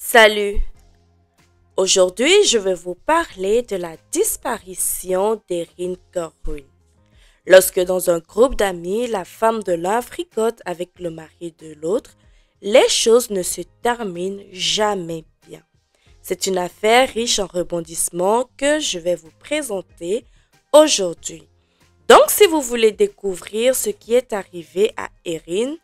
Salut! Aujourd'hui, je vais vous parler de la disparition d'Erin Corwin. Lorsque dans un groupe d'amis, la femme de l'un fricote avec le mari de l'autre, les choses ne se terminent jamais bien. C'est une affaire riche en rebondissements que je vais vous présenter aujourd'hui. Donc, si vous voulez découvrir ce qui est arrivé à Erin,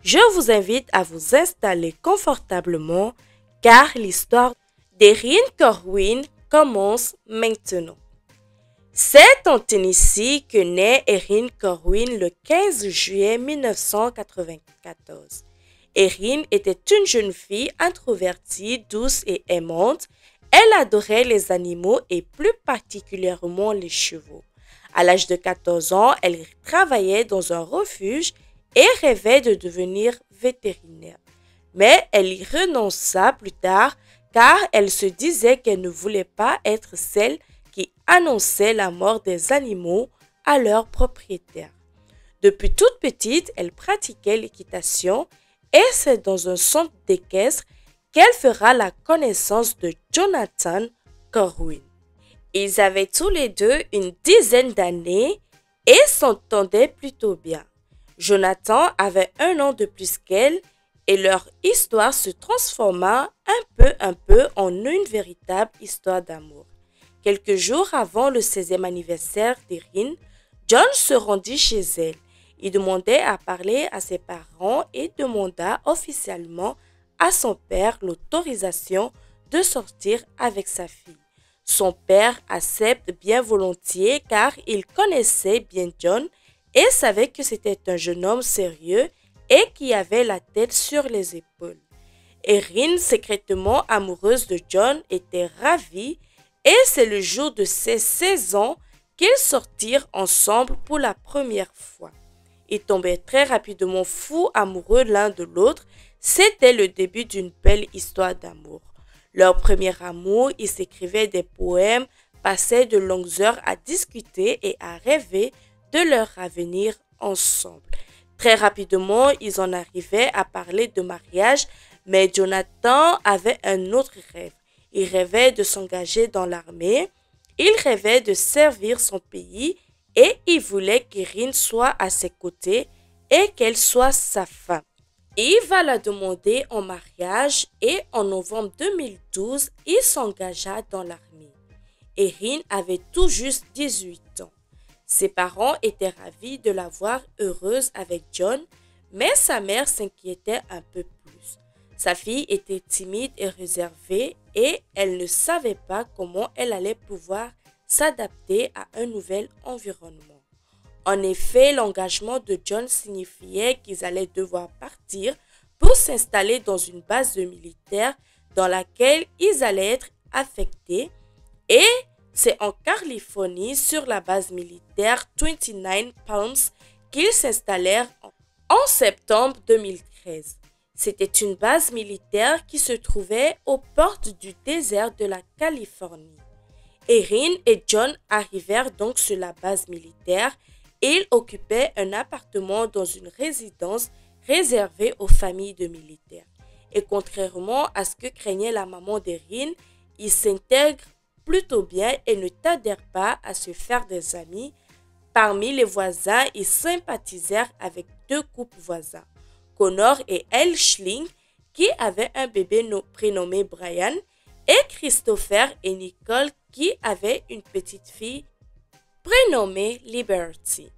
je vous invite à vous installer confortablement car l'histoire d'Erin Corwin commence maintenant. C'est en Tennessee que naît Erin Corwin le 15 juillet 1994. Erin était une jeune fille introvertie, douce et aimante. Elle adorait les animaux et plus particulièrement les chevaux. À l'âge de 14 ans, elle travaillait dans un refuge et rêvait de devenir vétérinaire. Mais elle y renonça plus tard car elle se disait qu'elle ne voulait pas être celle qui annonçait la mort des animaux à leurs propriétaires. Depuis toute petite, elle pratiquait l'équitation et c'est dans un centre d'équestre qu'elle fera la connaissance de Jonathan Corwin. Ils avaient tous les deux une dizaine d'années et s'entendaient plutôt bien. Jonathan avait 1 an de plus qu'elle et leur histoire se transforma un peu en une véritable histoire d'amour. Quelques jours avant le 16e anniversaire d'Erin, John se rendit chez elle. Il demandait à parler à ses parents et demanda officiellement à son père l'autorisation de sortir avec sa fille. Son père accepte bien volontiers car il connaissait bien John et savait que c'était un jeune homme sérieux et qui avait la tête sur les épaules. Erin, secrètement amoureuse de John, était ravie et c'est le jour de ses 16 ans qu'ils sortirent ensemble pour la première fois. Ils tombaient très rapidement fous amoureux l'un de l'autre. C'était le début d'une belle histoire d'amour. Leur premier amour, ils s'écrivaient des poèmes, passaient de longues heures à discuter et à rêver de leur avenir ensemble. Très rapidement, ils en arrivaient à parler de mariage, mais Jonathan avait un autre rêve. Il rêvait de s'engager dans l'armée, il rêvait de servir son pays et il voulait qu'Erin soit à ses côtés et qu'elle soit sa femme. Il va la demander en mariage et en novembre 2012, il s'engagea dans l'armée. Erin avait tout juste 18 ans. Ses parents étaient ravis de la voir heureuse avec John, mais sa mère s'inquiétait un peu plus. Sa fille était timide et réservée et elle ne savait pas comment elle allait pouvoir s'adapter à un nouvel environnement. En effet, l'engagement de John signifiait qu'ils allaient devoir partir pour s'installer dans une base militaire dans laquelle ils allaient être affectés et c'est en Californie, sur la base militaire 29 Palms, qu'ils s'installèrent en septembre 2013. C'était une base militaire qui se trouvait aux portes du désert de la Californie. Erin et John arrivèrent donc sur la base militaire et ils occupaient un appartement dans une résidence réservée aux familles de militaires. Et contrairement à ce que craignait la maman d'Erin, ils s'intègrent plutôt bien et ne tardèrent pas à se faire des amis. Parmi les voisins, ils sympathisèrent avec 2 couples voisins, Connor et Elle Schling, qui avaient un bébé prénommé Brian, et Christopher et Nicole, qui avaient une petite fille prénommée Liberty.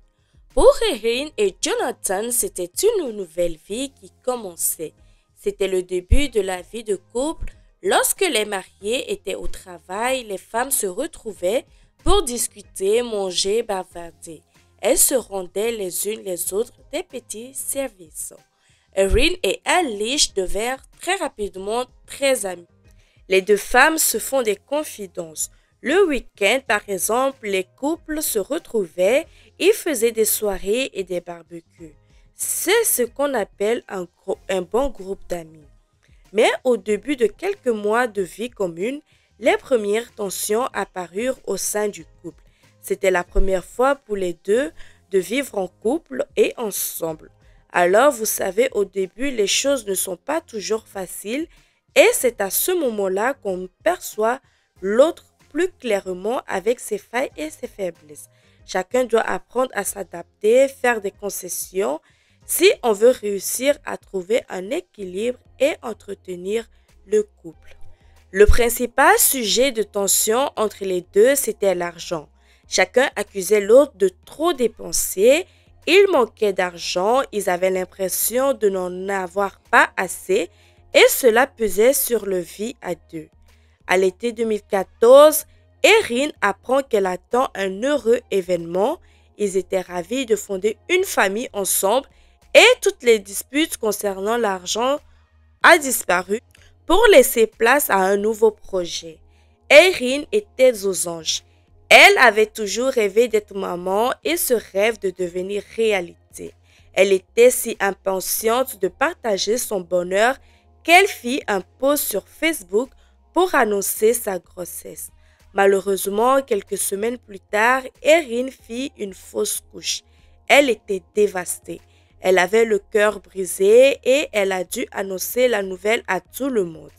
Pour Erin et Jonathan, c'était une nouvelle vie qui commençait. C'était le début de la vie de couple. Lorsque les mariés étaient au travail, les femmes se retrouvaient pour discuter, manger, bavarder. Elles se rendaient les unes les autres des petits services. Erin et Alice devinrent très rapidement très amies. Les 2 femmes se font des confidences. Le week-end, par exemple, les couples se retrouvaient, ils faisaient des soirées et des barbecues. C'est ce qu'on appelle un bon groupe d'amis. Mais au début de quelques mois de vie commune, les premières tensions apparurent au sein du couple. C'était la première fois pour les 2 de vivre en couple et ensemble. Alors, vous savez, au début, les choses ne sont pas toujours faciles Et c'est à ce moment-là qu'on perçoit l'autre plus clairement avec ses failles et ses faiblesses. Chacun doit apprendre à s'adapter, faire des concessions si on veut réussir à trouver un équilibre et entretenir le couple. Le principal sujet de tension entre les deux, c'était l'argent. Chacun accusait l'autre de trop dépenser. Il manquait d'argent, ils avaient l'impression de n'en avoir pas assez et cela pesait sur leur vie à deux. À l'été 2014, Erin apprend qu'elle attend un heureux événement. Ils étaient ravis de fonder une famille ensemble et toutes les disputes concernant l'argent ont disparu pour laisser place à un nouveau projet. Erin était aux anges. Elle avait toujours rêvé d'être maman et ce rêve de devenir réalité. Elle était si impatiente de partager son bonheur qu'elle fit un post sur Facebook pour annoncer sa grossesse. Malheureusement, quelques semaines plus tard, Erin fit une fausse couche. Elle était dévastée. Elle avait le cœur brisé et elle a dû annoncer la nouvelle à tout le monde.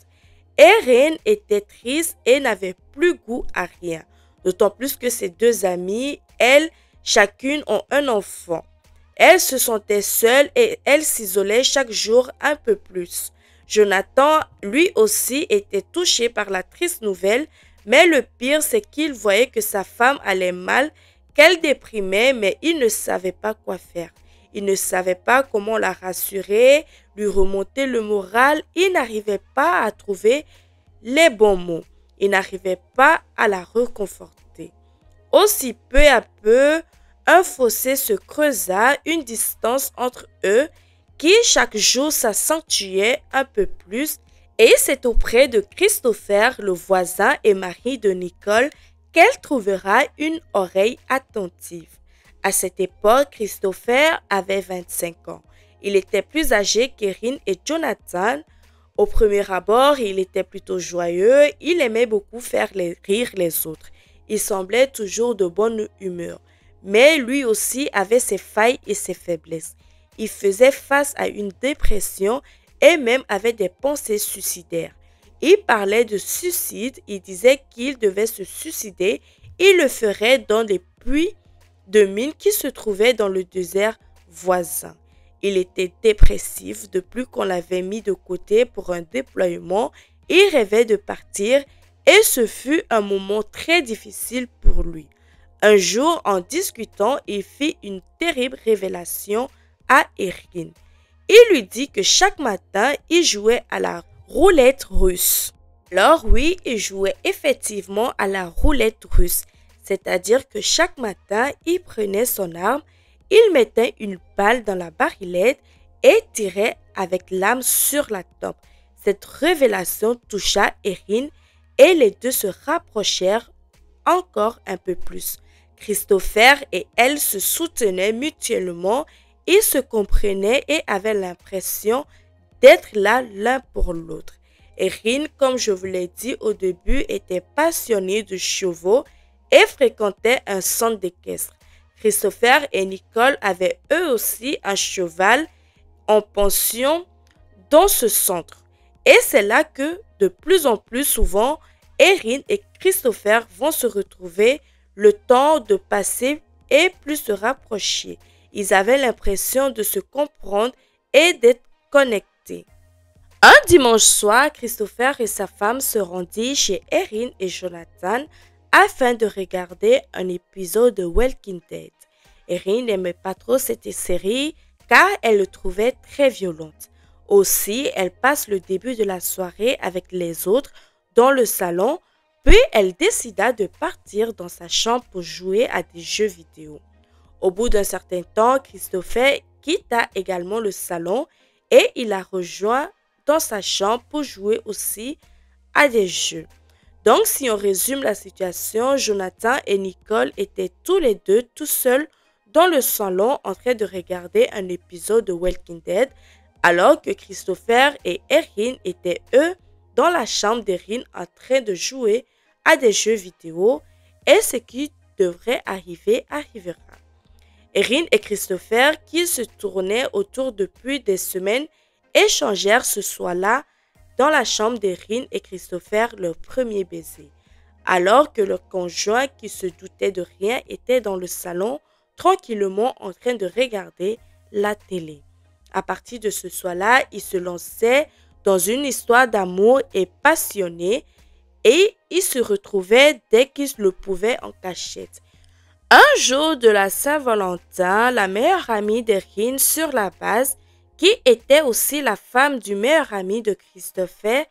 Erin était triste et n'avait plus goût à rien. D'autant plus que ses deux amies, elles, chacune ont un enfant. Elle se sentait seule et elle s'isolait chaque jour un peu plus. Jonathan, lui aussi, était touché par la triste nouvelle, mais le pire, c'est qu'il voyait que sa femme allait mal, qu'elle déprimait, mais il ne savait pas quoi faire. Il ne savait pas comment la rassurer, lui remonter le moral. Il n'arrivait pas à trouver les bons mots. Il n'arrivait pas à la réconforter. Aussi peu à peu, un fossé se creusa, une distance entre eux qui chaque jour s'accentuait un peu plus. Et c'est auprès de Christopher, le voisin et mari de Nicole, qu'elle trouvera une oreille attentive. À cette époque, Christopher avait 25 ans. Il était plus âgé qu'Erin et Jonathan. Au premier abord, il était plutôt joyeux. Il aimait beaucoup faire rire les autres. Il semblait toujours de bonne humeur. Mais lui aussi avait ses failles et ses faiblesses. Il faisait face à une dépression et même avait des pensées suicidaires. Il parlait de suicide. Il disait qu'il devait se suicider. Il le ferait dans les puits de mines qui se trouvaient dans le désert voisin. Il était dépressif depuis qu'on l'avait mis de côté pour un déploiement. Il rêvait de partir et ce fut un moment très difficile pour lui. Un jour, en discutant, il fit une terrible révélation à Erin. Il lui dit que chaque matin, il jouait à la roulette russe. Alors oui, il jouait effectivement à la roulette russe. C'est-à-dire que chaque matin, il prenait son arme, il mettait une balle dans la barilette et tirait avec l'âme sur la tempe. Cette révélation toucha Erin et les deux se rapprochèrent encore un peu plus. Christopher et elle se soutenaient mutuellement, ils se comprenaient et avaient l'impression d'être là l'un pour l'autre. Erin, comme je vous l'ai dit au début, était passionnée de chevaux et fréquentait un centre d'équestre. Christopher et Nicole avaient eux aussi un cheval en pension dans ce centre. Et c'est là que, de plus en plus souvent, Erin et Christopher vont se retrouver, le temps de passer et plus se rapprocher. Ils avaient l'impression de se comprendre et d'être connectés. Un dimanche soir, Christopher et sa femme se rendirent chez Erin et Jonathan afin de regarder un épisode de Walking Dead. Erin n'aimait pas trop cette série car elle le trouvait très violente. Aussi, elle passe le début de la soirée avec les autres dans le salon, puis elle décida de partir dans sa chambre pour jouer à des jeux vidéo. Au bout d'un certain temps, Christopher quitta également le salon et il la rejoint dans sa chambre pour jouer aussi à des jeux. Donc, si on résume la situation, Jonathan et Nicole étaient tous les deux tout seuls dans le salon en train de regarder un épisode de Walking Dead, alors que Christopher et Erin étaient eux dans la chambre d'Erin en train de jouer à des jeux vidéo et ce qui devrait arriver arrivera. Erin et Christopher, qui se tournaient autour depuis des semaines, échangèrent ce soir-là dans la chambre d'Erin et Christopher leur premier baiser, alors que leur conjoint qui se doutait de rien était dans le salon tranquillement en train de regarder la télé. À partir de ce soir-là, ils se lançaient dans une histoire d'amour et passionnée et ils se retrouvaient dès qu'ils le pouvaient en cachette. Un jour de la Saint-Valentin, la meilleure amie d'Erin sur la base, qui était aussi la femme du meilleur ami de Christopher,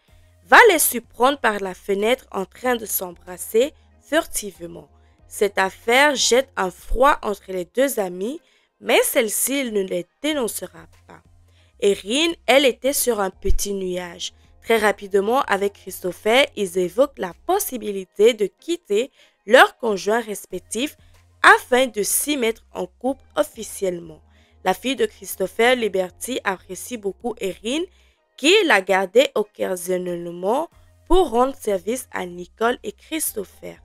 va les surprendre par la fenêtre en train de s'embrasser furtivement. Cette affaire jette un froid entre les deux amies, mais celle-ci ne les dénoncera pas. Erin, elle, était sur un petit nuage. Très rapidement, avec Christopher, ils évoquent la possibilité de quitter leurs conjoints respectifs afin de s'y mettre en couple officiellement. La fille de Christopher, Liberty, apprécie beaucoup Erin, qui la gardait occasionnellement pour rendre service à Nicole et Christopher.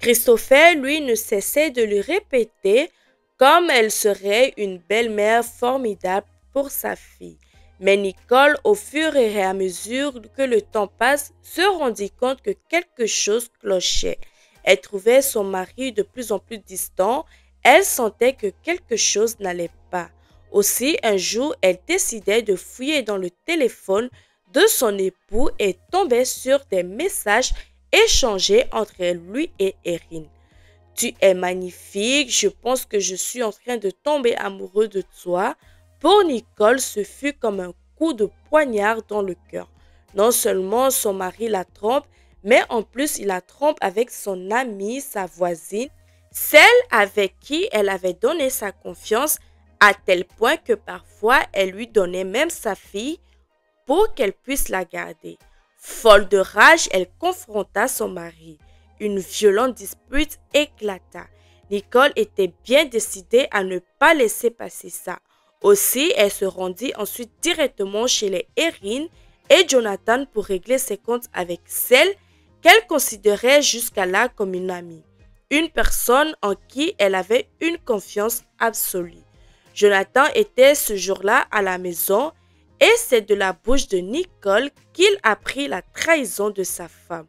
Christopher, lui, ne cessait de lui répéter comme elle serait une belle-mère formidable pour sa fille. Mais Nicole, au fur et à mesure que le temps passe, se rendit compte que quelque chose clochait. Elle trouvait son mari de plus en plus distant. Elle sentait que quelque chose n'allait pas. Aussi, un jour, elle décidait de fouiller dans le téléphone de son époux et tombait sur des messages échangés entre lui et Erin. « Tu es magnifique, je pense que je suis en train de tomber amoureux de toi. » Pour Nicole, ce fut comme un coup de poignard dans le cœur. Non seulement son mari la trompe, mais en plus il la trompe avec son amie, sa voisine, celle avec qui elle avait donné sa confiance, à tel point que parfois elle lui donnait même sa fille pour qu'elle puisse la garder. Folle de rage, elle confronta son mari. Une violente dispute éclata. Nicole était bien décidée à ne pas laisser passer ça. Aussi, elle se rendit ensuite directement chez les Erin et Jonathan pour régler ses comptes avec celle qu'elle considérait jusqu'à là comme une amie, une personne en qui elle avait une confiance absolue. Jonathan était ce jour-là à la maison et c'est de la bouche de Nicole qu'il apprit la trahison de sa femme.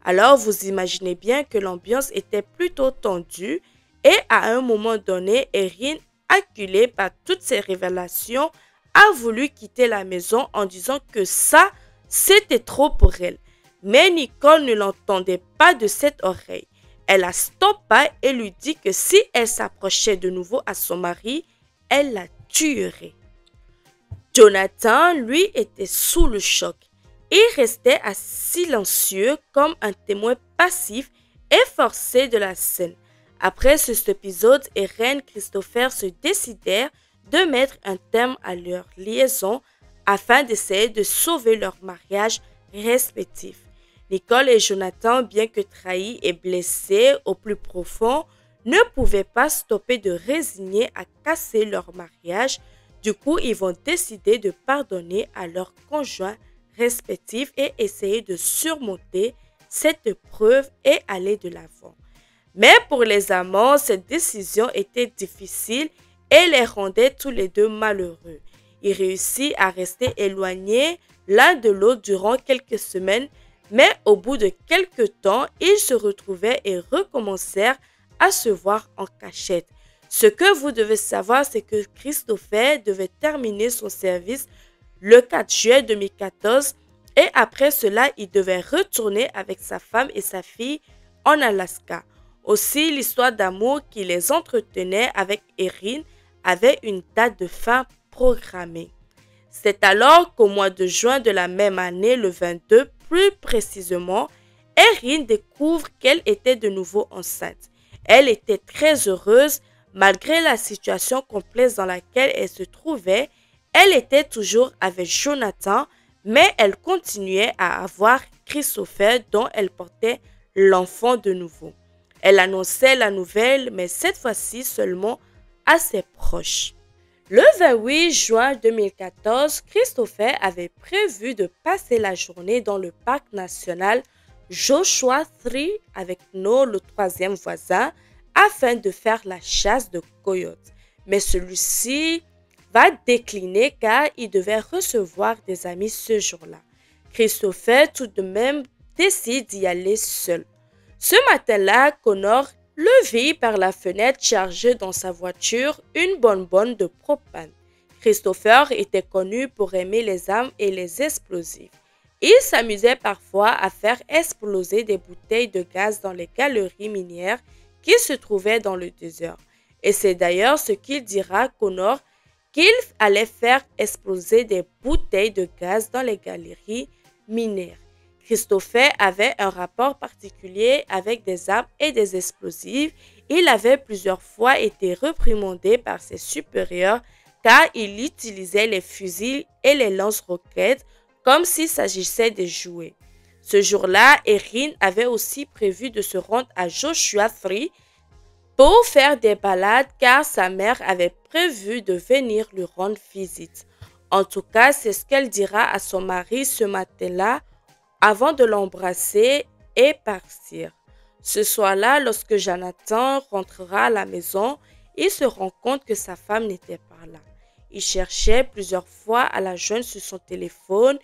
Alors vous imaginez bien que l'ambiance était plutôt tendue et à un moment donné, Erin, acculée par toutes ces révélations, a voulu quitter la maison en disant que ça, c'était trop pour elle. Mais Nicole ne l'entendait pas de cette oreille. Elle la stoppa et lui dit que si elle s'approchait de nouveau à son mari, elle la tuerait. Jonathan, lui, était sous le choc. Il restait silencieux comme un témoin passif et forcé de la scène. Après cet épisode, Erin et Christopher se décidèrent de mettre un terme à leur liaison afin d'essayer de sauver leur mariage respectif. Nicole et Jonathan, bien que trahis et blessés au plus profond, ne pouvaient pas stopper de résigner à casser leur mariage. Du coup, ils vont décider de pardonner à leurs conjoints respectifs et essayer de surmonter cette épreuve et aller de l'avant. Mais pour les amants, cette décision était difficile et les rendait tous les deux malheureux. Ils réussissent à rester éloignés l'un de l'autre durant quelques semaines, mais au bout de quelques temps, ils se retrouvaient et recommencèrent à se voir en cachette. Ce que vous devez savoir, c'est que Christopher devait terminer son service le 4 juillet 2014 et après cela, il devait retourner avec sa femme et sa fille en Alaska. Aussi, l'histoire d'amour qui les entretenait avec Erin avait une date de fin programmée. C'est alors qu'au mois de juin de la même année, le 22 plus précisément, Erin découvre qu'elle était de nouveau enceinte. Elle était très heureuse malgré la situation complexe dans laquelle elle se trouvait. Elle était toujours avec Jonathan, mais elle continuait à avoir Christopher dont elle portait l'enfant de nouveau. Elle annonçait la nouvelle, mais cette fois-ci seulement à ses proches. Le 28 juin 2014, Christopher avait prévu de passer la journée dans le parc national Joshua Tree avec Noah, le troisième voisin, afin de faire la chasse de coyotes. Mais celui-ci va décliner car il devait recevoir des amis ce jour-là. Christopher tout de même décide d'y aller seul. Ce matin-là, Connor le vit par la fenêtre charger dans sa voiture une bonbonne de propane. Christopher était connu pour aimer les armes et les explosifs. Il s'amusait parfois à faire exploser des bouteilles de gaz dans les galeries minières qui se trouvaient dans le désert. Et c'est d'ailleurs ce qu'il dira à Connor qu'il allait faire exploser des bouteilles de gaz dans les galeries minières. Christopher avait un rapport particulier avec des armes et des explosifs. Il avait plusieurs fois été réprimandé par ses supérieurs car il utilisait les fusils et les lance-roquettes comme s'il s'agissait de jouets. Ce jour-là, Erin avait aussi prévu de se rendre à Joshua Tree pour faire des balades car sa mère avait prévu de venir lui rendre visite. En tout cas, c'est ce qu'elle dira à son mari ce matin-là avant de l'embrasser et partir. Ce soir-là, lorsque Jonathan rentrera à la maison, il se rend compte que sa femme n'était pas là. Il cherchait plusieurs fois à la joindre sur son téléphone.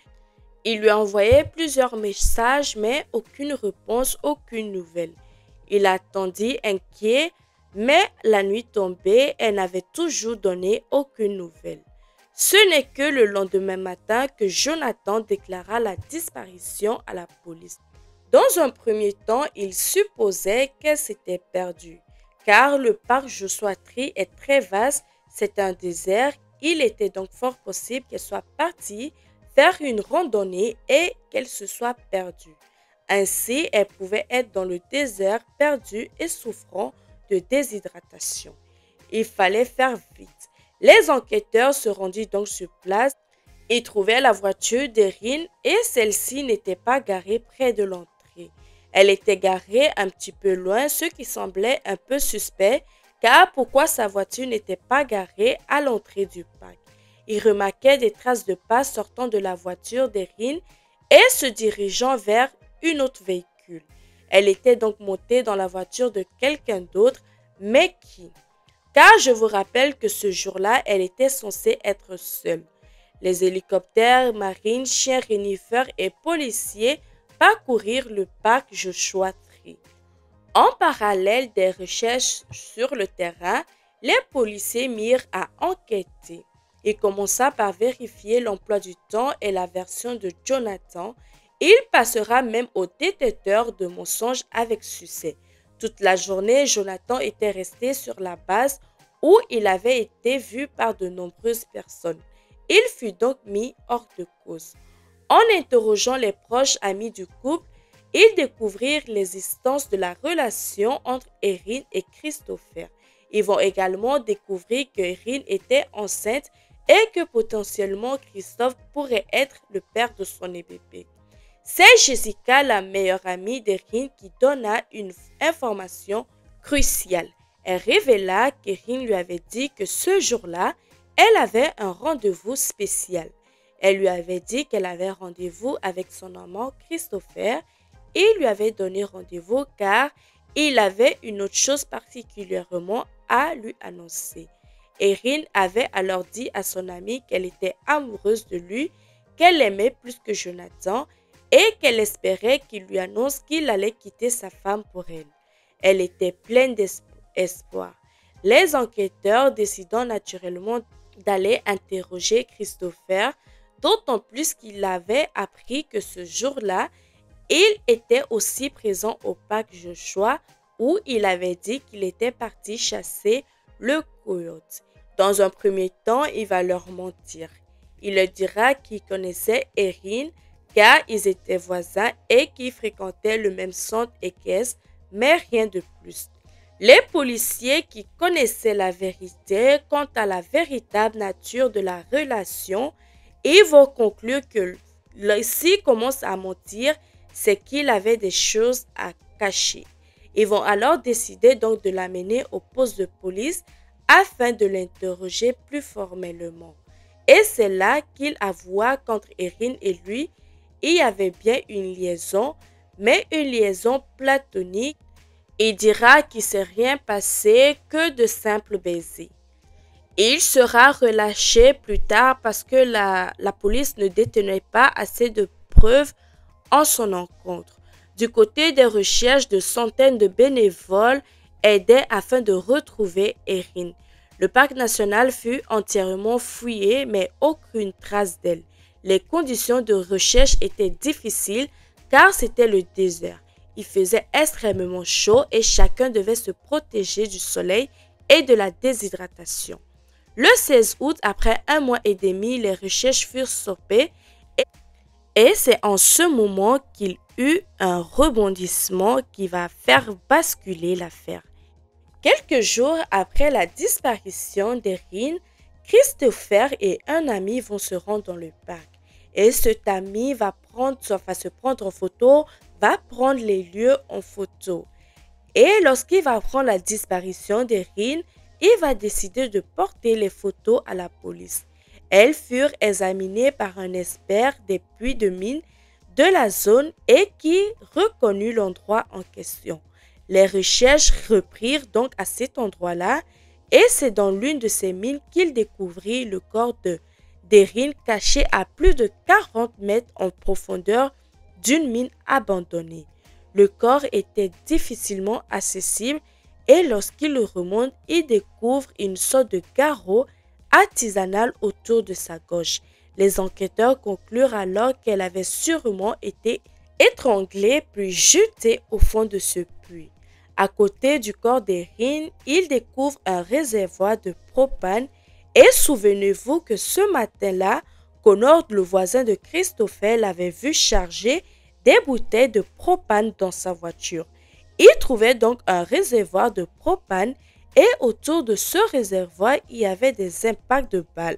Il lui envoyait plusieurs messages, mais aucune réponse, aucune nouvelle. Il attendit inquiet, mais la nuit tombée, elle n'avait toujours donné aucune nouvelle. Ce n'est que le lendemain matin que Jonathan déclara la disparition à la police. Dans un premier temps, il supposait qu'elle s'était perdue, car le parc Joshua Tree est très vaste, c'est un désert, il était donc fort possible qu'elle soit partie faire une randonnée et qu'elle se soit perdue. Ainsi, elle pouvait être dans le désert perdue et souffrant de déshydratation. Il fallait faire vite. Les enquêteurs se rendirent donc sur place et trouvèrent la voiture d'Erin et celle-ci n'était pas garée près de l'entrée. Elle était garée un petit peu loin, ce qui semblait un peu suspect, car pourquoi sa voiture n'était pas garée à l'entrée du parc? Il remarquait des traces de pas sortant de la voiture d'Erin et se dirigeant vers une autre véhicule. Elle était donc montée dans la voiture de quelqu'un d'autre, mais qui? Car je vous rappelle que ce jour-là, elle était censée être seule. Les hélicoptères, marines, chiens renifers et policiers parcourirent le parc Joshua Tree. En parallèle des recherches sur le terrain, les policiers mirent à enquêter. Il commença par vérifier l'emploi du temps et la version de Jonathan. Il passera même au détecteur de mensonges avec succès. Toute la journée, Jonathan était resté sur la base où il avait été vu par de nombreuses personnes. Il fut donc mis hors de cause. En interrogeant les proches amis du couple, ils découvrirent l'existence de la relation entre Erin et Christopher. Ils vont également découvrir que Erin était enceinte et que potentiellement Christophe pourrait être le père de son bébé. C'est Jessica, la meilleure amie d'Erin, qui donna une information cruciale. Elle révéla qu'Erin lui avait dit que ce jour-là, elle avait un rendez-vous spécial. Elle lui avait dit qu'elle avait rendez-vous avec son amant Christopher et lui avait donné rendez-vous car il avait une autre chose particulièrement à lui annoncer. Erin avait alors dit à son amie qu'elle était amoureuse de lui, qu'elle l'aimait plus que Jonathan et qu'elle espérait qu'il lui annonce qu'il allait quitter sa femme pour elle. Elle était pleine d'espoir. Les enquêteurs décidant naturellement d'aller interroger Christopher, d'autant plus qu'il avait appris que ce jour-là, il était aussi présent au parc Joshua où il avait dit qu'il était parti chasser le coyote. Dans un premier temps, il va leur mentir. Il leur dira qu'il connaissait Erin car ils étaient voisins et qu'ils fréquentaient le même centre équestre, mais rien de plus. Les policiers qui connaissaient la vérité quant à la véritable nature de la relation, ils vont conclure que s'il commence à mentir, c'est qu'il avait des choses à cacher. Ils vont alors décider donc de l'amener au poste de police afin de l'interroger plus formellement. Et c'est là qu'il avoua qu'entre Erin et lui, il y avait bien une liaison, mais une liaison platonique. Il dira qu'il ne s'est rien passé que de simples baisers. Il sera relâché plus tard parce que la police ne détenait pas assez de preuves en son encontre. Du côté des recherches, de centaines de bénévoles aidaient afin de retrouver Erin. Le parc national fut entièrement fouillé, mais aucune trace d'elle. Les conditions de recherche étaient difficiles car c'était le désert. Il faisait extrêmement chaud et chacun devait se protéger du soleil et de la déshydratation. Le 16 août, après 1 mois et demi, les recherches furent stoppées et c'est en ce moment qu'il eut un rebondissement qui va faire basculer l'affaire. Quelques jours après la disparition d'Erin, Christopher et un ami vont se rendre dans le parc. Et cet ami va se prendre en photo, va prendre les lieux en photo. Et lorsqu'il va apprendre la disparition d'Erin, il va décider de porter les photos à la police. Elles furent examinées par un expert des puits de mines de la zone et qui reconnut l'endroit en question. Les recherches reprirent donc à cet endroit-là et c'est dans l'une de ces mines qu'il découvrit le corps d'Erin caché à plus de 40 mètres en profondeur d'une mine abandonnée. Le corps était difficilement accessible et lorsqu'il le remonte, il découvre une sorte de garrot artisanal autour de sa gorge. Les enquêteurs conclurent alors qu'elle avait sûrement été étranglée puis jetée au fond de ce puits. À côté du corps d'Erin, ils découvrent un réservoir de propane et souvenez-vous que ce matin-là, Connor, le voisin de Christopher, l'avait vu charger des bouteilles de propane dans sa voiture. Il trouvait donc un réservoir de propane et autour de ce réservoir, il y avait des impacts de balles.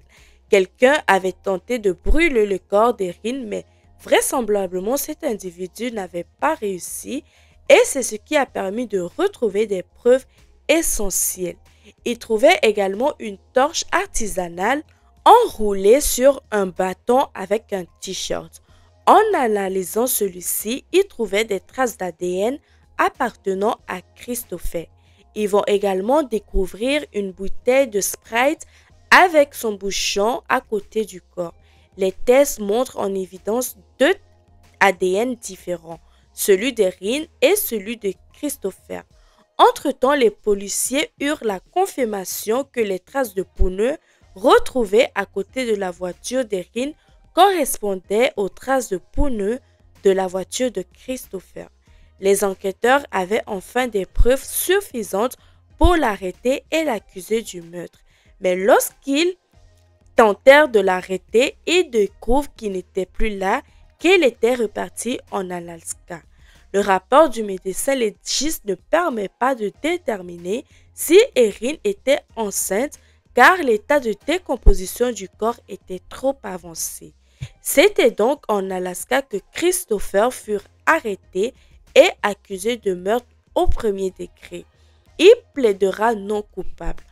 Quelqu'un avait tenté de brûler le corps d'Erin, mais vraisemblablement cet individu n'avait pas réussi et c'est ce qui a permis de retrouver des preuves essentielles. Il trouvait également une torche artisanale enroulée sur un bâton avec un t-shirt. En analysant celui-ci, il trouvait des traces d'ADN appartenant à Christopher. Ils vont également découvrir une bouteille de Sprite avec son bouchon à côté du corps. Les tests montrent en évidence deux ADN différents, celui d'Erin et celui de Christopher. Entre-temps, les policiers eurent la confirmation que les traces de pneus retrouvées à côté de la voiture d'Erin correspondaient aux traces de pneus de la voiture de Christopher. Les enquêteurs avaient enfin des preuves suffisantes pour l'arrêter et l'accuser du meurtre. Mais lorsqu'ils tentèrent de l'arrêter, ils découvrent qu'il n'était plus là, qu'il était reparti en Alaska. Le rapport du médecin légiste ne permet pas de déterminer si Erin était enceinte car l'état de décomposition du corps était trop avancé. C'était donc en Alaska que Christopher fut arrêté et accusé de meurtre au premier degré. Il plaidera non coupable.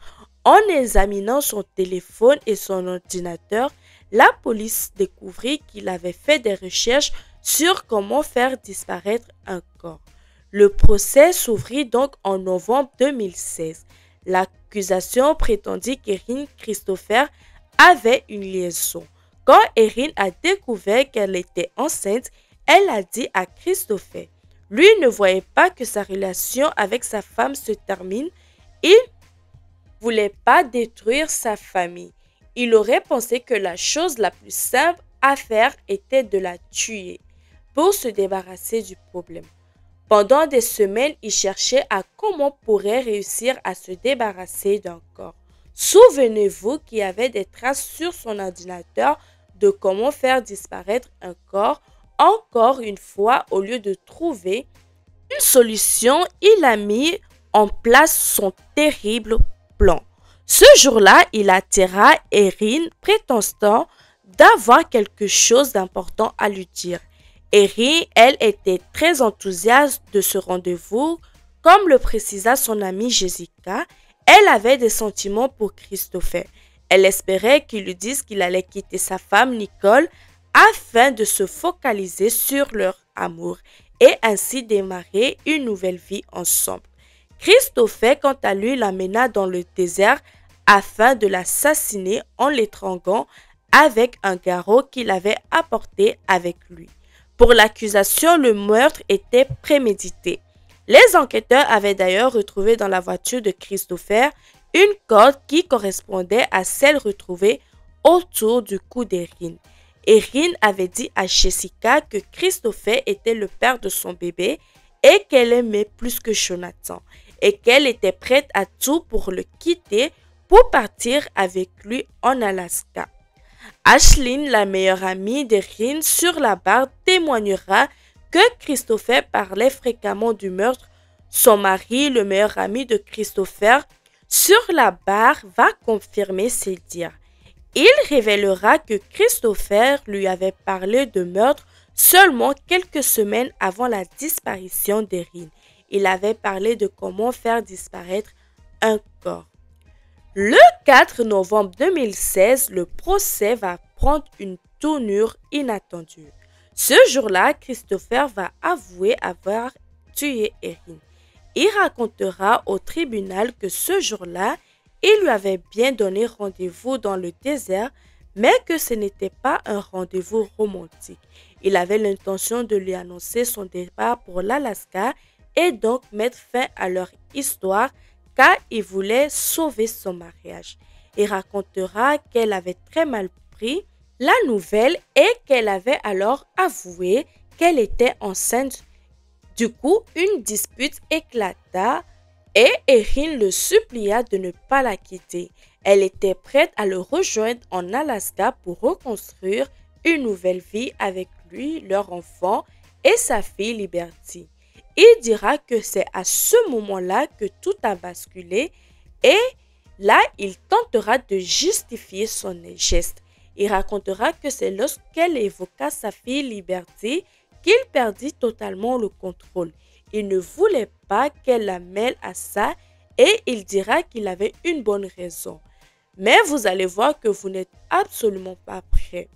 En examinant son téléphone et son ordinateur, la police découvrit qu'il avait fait des recherches sur comment faire disparaître un corps. Le procès s'ouvrit donc en novembre 2016. L'accusation prétendit qu'Erin Christopher avait une liaison. Quand Erin a découvert qu'elle était enceinte, elle a dit à Christopher. Lui ne voyait pas que sa relation avec sa femme se termine. Il ne voulait pas détruire sa famille. Il aurait pensé que la chose la plus simple à faire était de la tuer pour se débarrasser du problème. Pendant des semaines, il cherchait à comment pourrait réussir à se débarrasser d'un corps. Souvenez-vous qu'il y avait des traces sur son ordinateur de comment faire disparaître un corps. Encore une fois, au lieu de trouver une solution, il a mis en place son terrible plan. Ce jour-là, il attira Erin, prétendant d'avoir quelque chose d'important à lui dire. Erin, elle, était très enthousiaste de ce rendez-vous. Comme le précisa son amie Jessica, elle avait des sentiments pour Christopher. Elle espérait qu'il lui dise qu'il allait quitter sa femme Nicole afin de se focaliser sur leur amour et ainsi démarrer une nouvelle vie ensemble. Christopher, quant à lui, l'amena dans le désert afin de l'assassiner en l'étranglant avec un garrot qu'il avait apporté avec lui. Pour l'accusation, le meurtre était prémédité. Les enquêteurs avaient d'ailleurs retrouvé dans la voiture de Christopher une corde qui correspondait à celle retrouvée autour du cou d'Erin. Erin avait dit à Jessica que Christopher était le père de son bébé et qu'elle l'aimait plus que Jonathan et qu'elle était prête à tout pour le quitter pour partir avec lui en Alaska. Ashlyn, la meilleure amie d'Erin sur la barre, témoignera que Christopher parlait fréquemment du meurtre. Son mari, le meilleur ami de Christopher, sur la barre va confirmer ses dires. Il révélera que Christopher lui avait parlé de meurtre seulement quelques semaines avant la disparition d'Erin. Il avait parlé de comment faire disparaître un corps. Le 4 novembre 2016, le procès va prendre une tournure inattendue. Ce jour-là, Christopher va avouer avoir tué Erin. Il racontera au tribunal que ce jour-là, il lui avait bien donné rendez-vous dans le désert, mais que ce n'était pas un rendez-vous romantique. Il avait l'intention de lui annoncer son départ pour l'Alaska et donc mettre fin à leur histoire car il voulait sauver son mariage. Il racontera qu'elle avait très mal pris la nouvelle et qu'elle avait alors avoué qu'elle était enceinte. Du coup, une dispute éclata et Erin le supplia de ne pas la quitter. Elle était prête à le rejoindre en Alaska pour reconstruire une nouvelle vie avec lui, leur enfant et sa fille Liberty. Il dira que c'est à ce moment-là que tout a basculé et là, il tentera de justifier son geste. Il racontera que c'est lorsqu'elle évoqua sa fille Liberty qu'il perdit totalement le contrôle. Il ne voulait pas qu'elle la mêle à ça et il dira qu'il avait une bonne raison. Mais vous allez voir que vous n'êtes absolument pas prêts.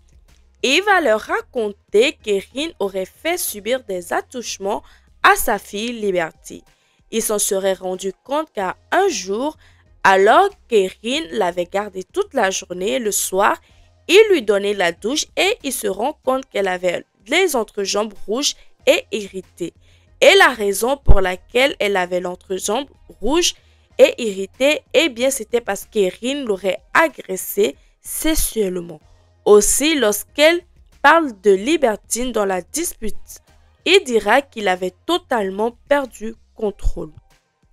Il va leur raconter qu'Erin aurait fait subir des attouchements à sa fille Liberty. Il s'en serait rendu compte car un jour, alors qu'Erin l'avait gardée toute la journée, le soir, il lui donnait la douche et il se rend compte qu'elle avait les entrejambes rouges et irritées. Et la raison pour laquelle elle avait l'entrejambe rouge et irritée, eh bien c'était parce qu'Erin l'aurait agressée sexuellement. Aussi, lorsqu'elle parle de Libertine dans la dispute, il dira qu'il avait totalement perdu contrôle.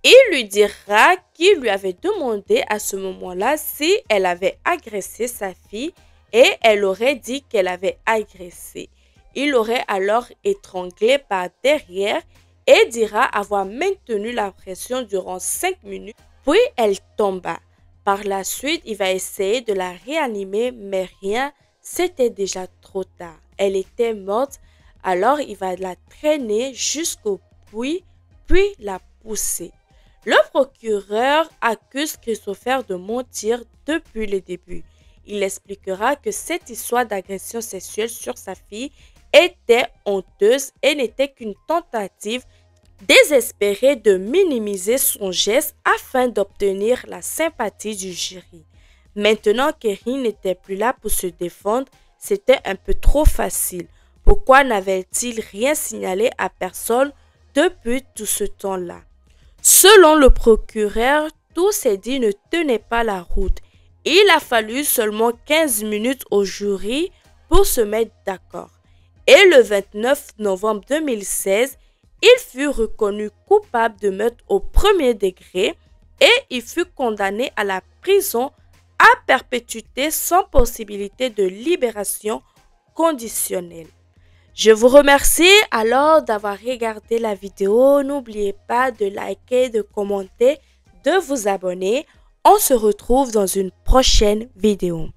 Il lui dira qu'il lui avait demandé à ce moment-là si elle avait agressé sa fille et elle aurait dit qu'elle avait agressé. Il l'aurait alors étranglée par derrière et dira avoir maintenu la pression durant 5 minutes, puis elle tomba. Par la suite, il va essayer de la réanimer, mais rien, c'était déjà trop tard. Elle était morte, alors il va la traîner jusqu'au puits, puis la pousser. Le procureur accuse Christopher de mentir depuis le début. Il expliquera que cette histoire d'agression sexuelle sur sa fille était honteuse et n'était qu'une tentative désespérée de minimiser son geste afin d'obtenir la sympathie du jury. Maintenant qu'Erin n'était plus là pour se défendre, c'était un peu trop facile. Pourquoi n'avait-il rien signalé à personne depuis tout ce temps-là? Selon le procureur, tous ces dits ne tenaient pas la route. Il a fallu seulement 15 minutes au jury pour se mettre d'accord. Et le 29 novembre 2016, il fut reconnu coupable de meurtre au premier degré et il fut condamné à la prison à perpétuité sans possibilité de libération conditionnelle. Je vous remercie alors d'avoir regardé la vidéo. N'oubliez pas de liker, de commenter, de vous abonner. On se retrouve dans une prochaine vidéo.